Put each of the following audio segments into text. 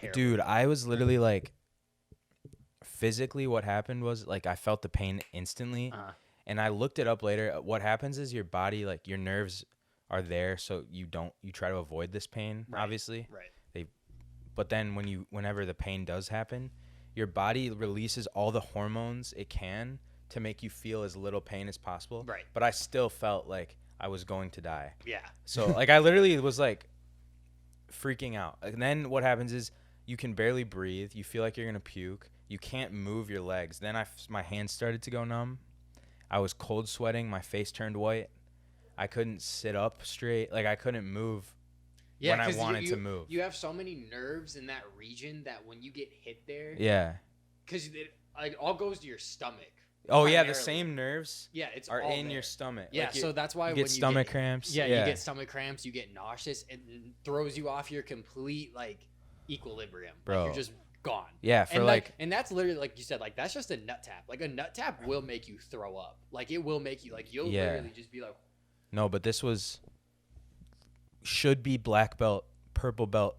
terrible. Dude, I was literally like, physically what happened was like I felt the pain instantly. And I looked it up later. What happens is your body, like your nerves are there, so you try to avoid this pain, obviously. Right. But then whenever the pain does happen, your body releases all the hormones it can to make you feel as little pain as possible. Right. But I still felt like I was going to die. Yeah. So like I literally was like freaking out. And then what happens is you can barely breathe. You feel like you're going to puke. You can't move your legs. Then my hands started to go numb. I was cold sweating. My face turned white. I couldn't sit up straight. Like I couldn't move when I wanted to move. You have so many nerves in that region that when you get hit there, yeah, because it all goes to your stomach. Oh yeah, the same nerves. Yeah, it's are all in there. Your stomach. Yeah, like so that's why you get stomach cramps. Yeah, you get stomach cramps. You get nauseous, and it throws you off your complete like equilibrium. Bro, like, you're just gone. Yeah, and that's literally like you said, like that's just a nut tap. Like a nut tap will make you throw up. Like it will make you like you'll literally just be like. No, but this should be black belt, purple belt,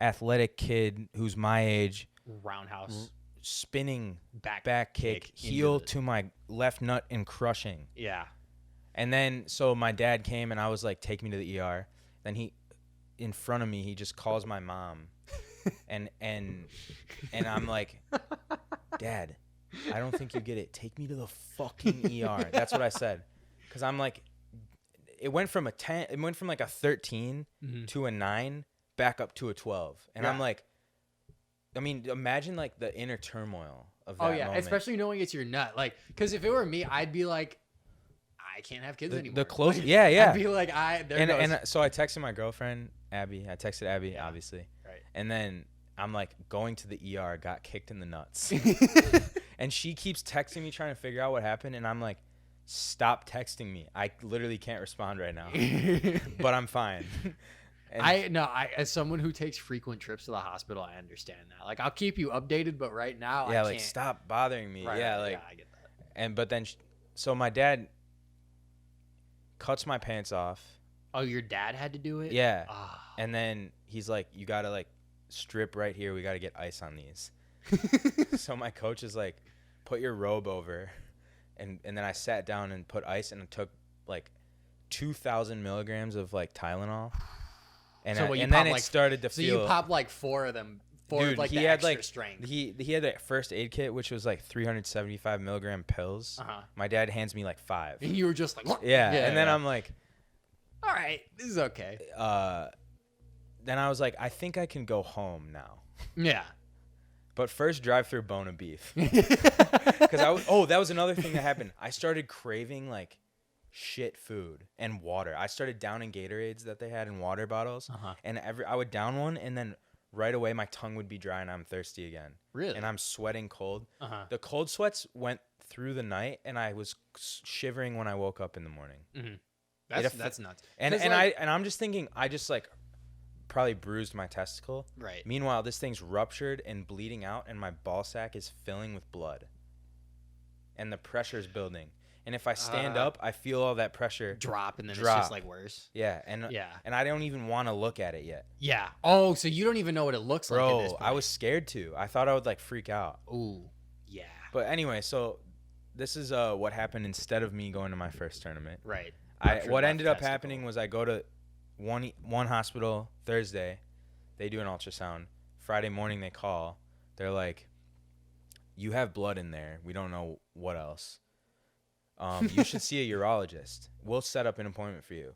athletic kid who's my age. Roundhouse. Spinning back kick heel to my left nut and crushing. Yeah. And then so my dad came and I was like, take me to the ER. Then in front of me, he just calls my mom. and I'm like, Dad, I don't think you get it. Take me to the fucking ER. That's what I said. Cause I'm like, it went from like a 13 to a 9 back up to a 12. And I'm like, I mean, imagine like the inner turmoil of that moment. Especially knowing it's your nut. Like, because if it were me, I'd be like, I can't have kids anymore. The close, yeah. I'd be like, and so I texted my girlfriend Abby. I texted Abby, obviously. Right. And then I'm like going to the ER, got kicked in the nuts, and she keeps texting me trying to figure out what happened, and I'm like, stop texting me. I literally can't respond right now, but I'm fine. And as someone who takes frequent trips to the hospital, I understand that. Like, I'll keep you updated, but right now, I can't. Stop bothering me. Right, I get that. But then, so my dad cuts my pants off. Oh, your dad had to do it? Yeah. Oh. And then he's like, you got to like strip right here. We got to get ice on these. So my coach is like, put your robe over. And then I sat down and put ice and took like 2,000 milligrams of like Tylenol. And, then it started to feel. So you popped like 4 of them. Dude, like he the had extra like strength. He had that first aid kit, which was like 375 milligram pills. My dad hands me like 5. And you were just like, yeah. And then I'm like, all right, this is okay. Then I was like, I think I can go home now. Yeah. But first, drive through Bona Beef. Because that was another thing that happened. I started craving like shit food and water. I started downing Gatorades that they had in water bottles, and I would down one, and then right away my tongue would be dry and I'm thirsty again. Really? And I'm sweating cold. The cold sweats went through the night, and I was shivering when I woke up in the morning. That's nuts. And I'm just thinking, I just like probably bruised my testicle. Right. Meanwhile, this thing's ruptured and bleeding out, and my ball sack is filling with blood, and the pressure's building. And if I stand up, I feel all that pressure drop, and then it's just like worse. Yeah, and I don't even want to look at it yet. Yeah. Oh, so you don't even know what it looks like at this point. I was scared to. I thought I would like freak out. Ooh, yeah. But anyway, so this is what happened instead of me going to my first tournament. Right. What ended up happening was I go to one hospital Thursday. They do an ultrasound. Friday morning they call. They're like, you have blood in there. We don't know what else. You should see a urologist. We'll set up an appointment for you.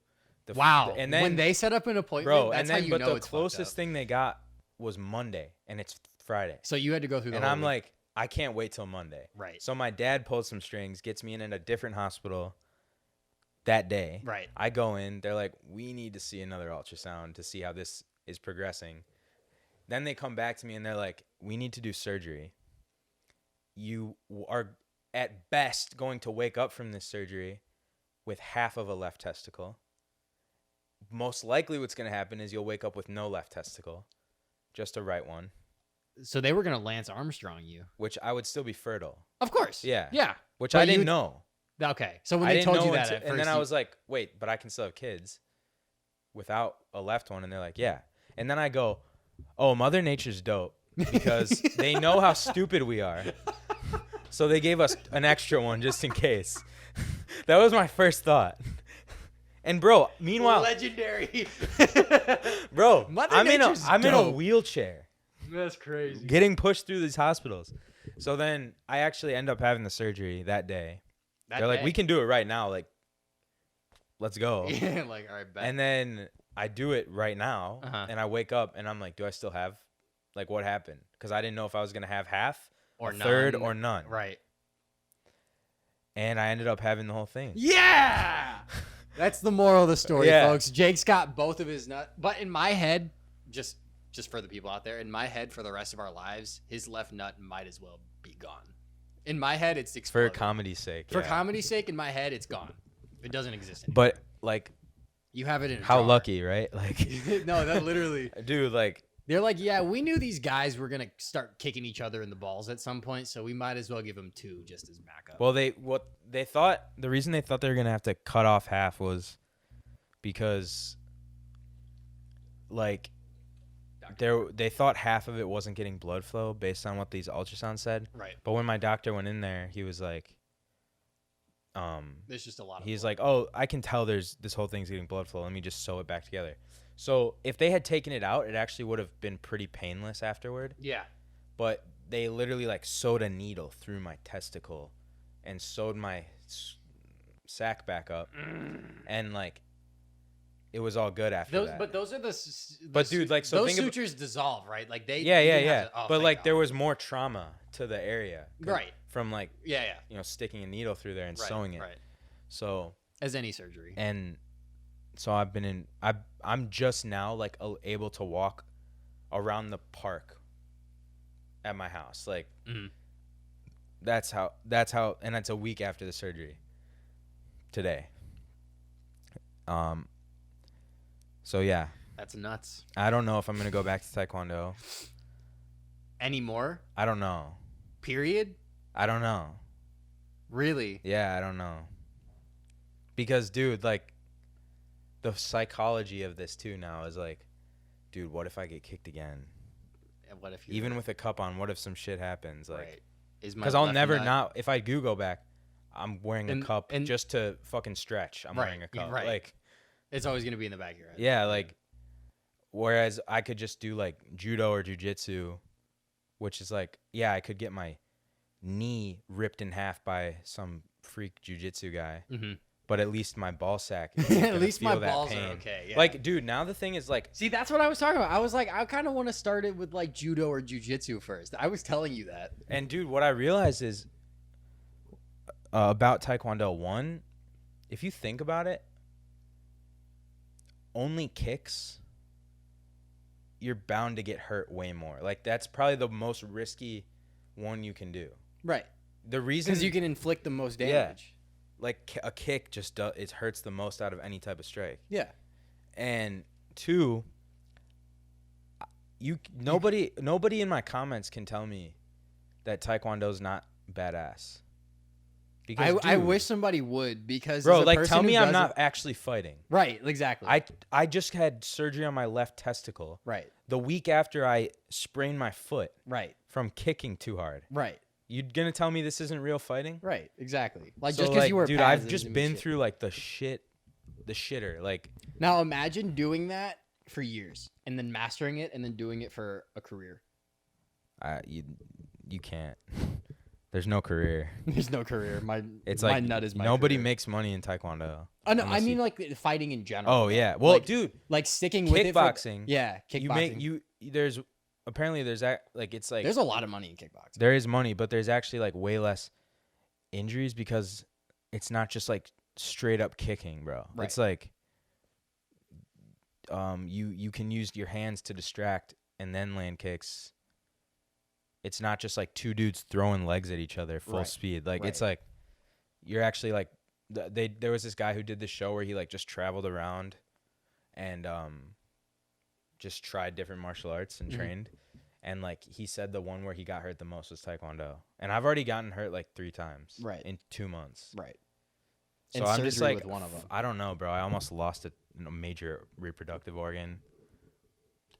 And then when they set up an appointment, that's how you know it's fucked up. But the closest thing they got was Monday, and it's Friday. So you had to go through the whole whole week. week. Like, I can't wait till Monday. Right. So my dad pulled some strings, gets me in a different hospital that day. Right. I go in. They're like, we need to see another ultrasound to see how this is progressing. Then they come back to me, and they're like, we need to do surgery. You are at best going to wake up from this surgery with half of a left testicle. Most likely what's going to happen is you'll wake up with no left testicle, just a right one. So they were going to Lance Armstrong you. Which I would still be fertile. Of course. Yeah. Yeah. Which but I didn't know. Okay. So when they told you that at first. And then I was like, wait, but I can still have kids without a left one. And they're like, yeah. And then I go, Oh, Mother Nature's dope because they know how stupid we are. So they gave us an extra one just in case. That was my first thought. And bro, meanwhile, legendary. bro, Mother I'm Nature's in a dope. wheelchair That's crazy. getting pushed through these hospitals. So then I actually end up having the surgery that day. They're like, we can do it right now. Like, let's go. Yeah, like, all right, bet. And then I do it right now, Uh-huh. and I wake up, and I'm like, do I still have, like, what happened? Because I didn't know if I was going to have half, or a third, none. or none. Right. And I ended up having the whole thing. Yeah. That's the moral of the story, Yeah. folks. Jake's got both of his nuts. But in my head, just for the people out there, in my head, for the rest of our lives, his left nut might as well be gone. In my head, it's For exploded. comedy's sake. For yeah. comedy's sake, in my head, it's gone. It doesn't exist anymore. But, like, You have it in a how jar. lucky, right? Like, No, that literally. dude, like, They're like, yeah, we knew these guys were gonna start kicking each other in the balls at some point, so we might as well give them 2 just as backup. well, the reason they thought they were going to have to cut off half was because, like, they thought half of it wasn't getting blood flow based on what these ultrasounds said. Right. But when my doctor went in there, he was like, There's just a lot of. he's blood. like, oh, I can tell this whole thing's getting blood flow. Let me just sew it back together. So if they had taken it out, it actually would have been pretty painless afterward. Yeah. But they literally like sewed a needle through my testicle and sewed my sac back up, and like it was all good after that. But those are But, dude, like, so those think sutures dissolve, right? Like they. yeah, you yeah, have yeah. to- oh, But thank like God. there was more trauma to the area, Right. From like Yeah. sticking a needle through there and Right, sewing it. Right. So As any surgery. and so I'm just now like able to walk around the park at my house. Like Mhm. that's how and it's a week after the surgery today. So yeah, That's nuts. I don't know if I'm going to go back to taekwondo. Anymore? I don't know. Period? I don't know. Really? Yeah, I don't know. Because dude, like the psychology of this too now is like, dude, what if I get kicked again? And what if you Even with a cup on, what if some shit happens? Like, right. Is my because I'll left never nut- not. If I do go back, I'm wearing a cup and- just to fucking stretch. I'm Right, wearing a cup. right. Like, It's always gonna be in the back of your head. yeah, like. Whereas I could just do like judo or jujitsu, which is like, yeah, I could get my knee ripped in half by some freak jujitsu guy, Mm-hmm. but at least my ball sack. At least my balls are okay. Yeah. Like, dude, now the thing is like, see, that's what I was talking about. I was like, I kind of want to start it with like judo or jujitsu first. I was telling you that. and dude, what I realized is about Taekwondo, one, if you think about it, only kicks, you're bound to get hurt way more. Like, that's probably the most risky one you can do. Right. The reason Because you can inflict the most Yeah. damage. like a kick just it hurts the most out of any type of strike. Yeah. And two, nobody in my comments can tell me that Taekwondo's not badass. Because I dude, wish somebody would, because bro, as a like person tell who me I'm doesn't- not actually fighting. right. Exactly. I just had surgery on my left testicle right. the week after I sprained my foot Right. from kicking too hard. Right. You gonna tell me this isn't real fighting? Right. Exactly. Like So, just because like, you were dude, pads I've doesn't just mean been shit. through like the shitter. Like, Now imagine doing that for years and then mastering it and then doing it for a career. you can't. There's no career. There's no career. It's my like nut is my nobody career. makes money in Taekwondo. Oh no, I unless mean you- like fighting in general. Oh yeah. Well, like, dude, like sticking with it. kickboxing. Yeah, kickboxing. There's apparently there's like it's like There's a lot of money in kickboxing. there is money, but there's actually like way less injuries because it's not just like straight up kicking, bro. Right. It's like you can use your hands to distract and then land kicks. It's not just like two dudes throwing legs at each other full Right. speed. Like it's Right. like you're actually like there was this guy who did this show where he like just traveled around and just tried different martial arts and Mhm. trained. And like he said the one where he got hurt the most was Taekwondo. And I've already gotten hurt like 3 times Right. in 2 months. Right. So And I'm just surgery like with one of them. I don't know, bro. I almost lost a major reproductive organ.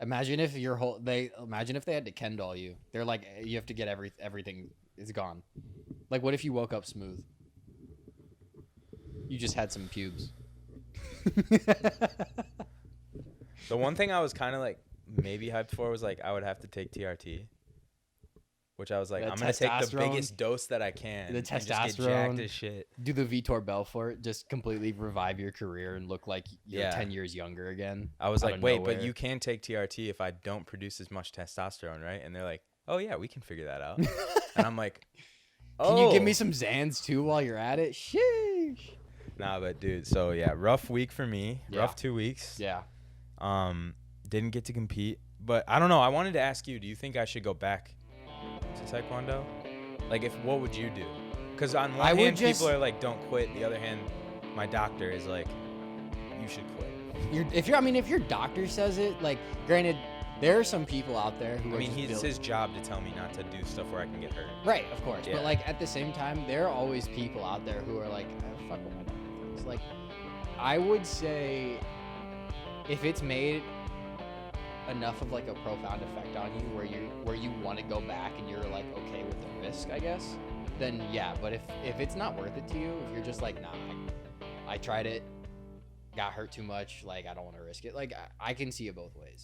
Imagine if imagine if they had to Kendall you. They're like, you have to get everything is gone. Like, what if you woke up smooth? You just had some pubes. The one thing I was kind of like maybe hyped for was like I would have to take TRT, which I was like, The I'm gonna take the testosterone. biggest dose that I can. The and just get testosterone. jacked as shit. Do the Vitor Belfort, just completely revive your career and look like you're Yeah. 10 years younger again. I was out like, of wait, nowhere. but you can take TRT if I don't produce as much testosterone, right? And they're like, oh yeah, we can figure that out. And I'm like, oh. Can you give me some Zans too while you're at it? Sheesh. Nah, but dude, so yeah, rough week for me. Yeah. Rough 2 weeks. Yeah. Didn't get to compete, but I don't know. I wanted to ask you, do you think I should go back to Taekwondo? Like, what would you do? Because on one hand, people are like, don't quit. The other hand, my doctor is like, you should quit. If your doctor says it, like, granted, there are some people out there who I are mean, just it's built- his job to tell me not to do stuff where I can get hurt. Right, of course. Yeah. But like at the same time, there are always people out there who are like, fuck what my doctor thinks. Like, I would say, if it's made enough of like a profound effect on you, where you want to go back and you're like okay with the risk, I guess, then yeah. But if it's not worth it to you, if you're just like, nah, I tried it, got hurt too much, like I don't want to risk it. Like I can see it both ways.